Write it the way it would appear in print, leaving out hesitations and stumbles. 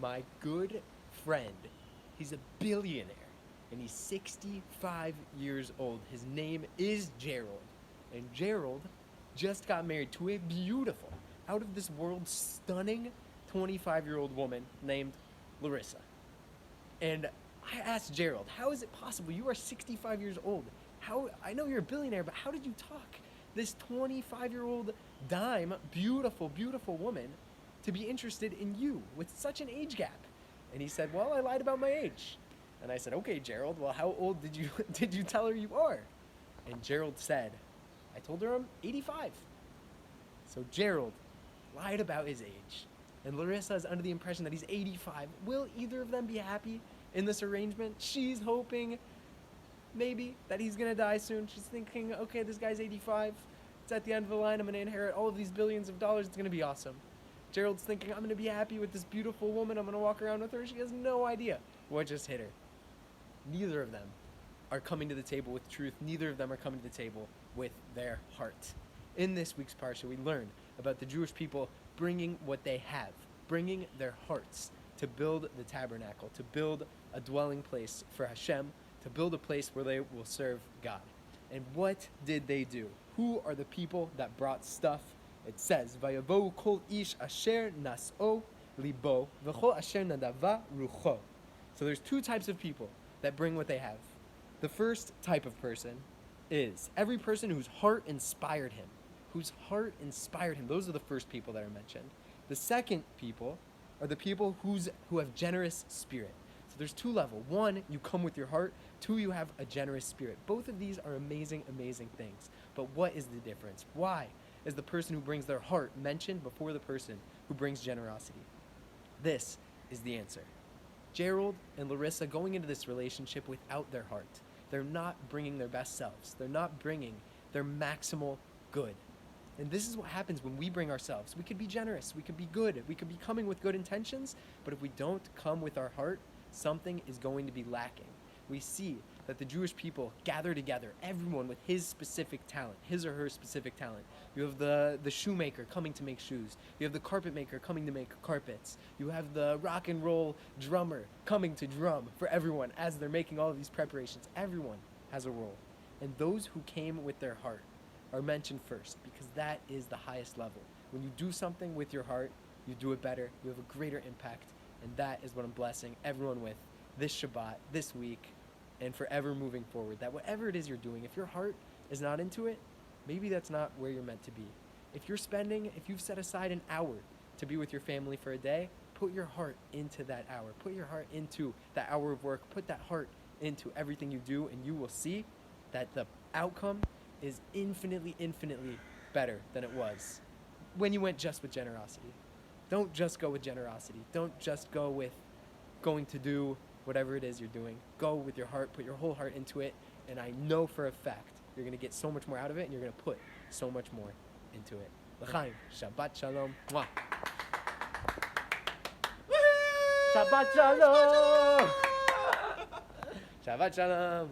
my good friend, he's a billionaire, and he's 65 years old. His name is Gerald, and Gerald just got married to a beautiful, out of this world, stunning 25-year-old woman named Larissa. And I asked Gerald, how is it possible? You are 65 years old. I know you're a billionaire, but how did you talk this 25-year-old dime, beautiful, beautiful woman to be interested in you with such an age gap? And he said, well, I lied about my age. And I said, okay, Gerald, well, how old did you tell her you are? And Gerald said, I told her I'm 85. So Gerald lied about his age. And Larissa is under the impression that he's 85. Will either of them be happy in this arrangement? She's hoping maybe that he's going to die soon. She's thinking, okay, this guy's 85. It's at the end of the line. I'm going to inherit all of these billions of dollars. It's going to be awesome. Gerald's thinking, I'm going to be happy with this beautiful woman. I'm going to walk around with her. She has no idea what just hit her. Neither of them are coming to the table with truth. Neither of them are coming to the table with their heart. In this week's Parsha, we learn about the Jewish people bringing what they have, bringing their hearts to build the tabernacle, to build a dwelling place for Hashem, to build a place where they will serve God. And what did they do? Who are the people that brought stuff? It says, Vayavohu kol ish asher nas'o libo v'chol asher nadava rucho. So there's two types of people that bring what they have. The first type of person is every person whose heart inspired him. Whose heart inspired him. Those are the first people that are mentioned. The second people are the people who have generous spirit. So there's two levels. One, you come with your heart. Two, you have a generous spirit. Both of these are amazing, amazing things. But what is the difference? Why is the person who brings their heart mentioned before the person who brings generosity? This is the answer. Gerald and Larissa going into this relationship without their heart. They're not bringing their best selves. They're not bringing their maximal good. And this is what happens when we bring ourselves. We could be generous. We could be good. We could be coming with good intentions. But if we don't come with our heart, something is going to be lacking. We see that the Jewish people gather together, everyone with his specific talent, his or her specific talent. You have the shoemaker coming to make shoes. You have the carpet maker coming to make carpets. You have the rock and roll drummer coming to drum for everyone as they're making all of these preparations. Everyone has a role. And those who came with their heart are mentioned first because that is the highest level. When you do something with your heart, you do it better, you have a greater impact, and that is what I'm blessing everyone with this Shabbat, this week, and forever moving forward. That whatever it is you're doing, if your heart is not into it, maybe that's not where you're meant to be. If you've set aside an hour to be with your family for a day, put your heart into that hour. Put your heart into that hour of work. Put that heart into everything you do, and you will see that the outcome is infinitely, infinitely better than it was when you went just with generosity. Don't just go with generosity. Don't just go with going to do whatever it is you're doing. Go with your heart, put your whole heart into it, and I know for a fact you're going to get so much more out of it, and you're going to put so much more into it. L'chaim, Shabbat Shalom. Mwah. Shabbat Shalom. Shabbat Shalom.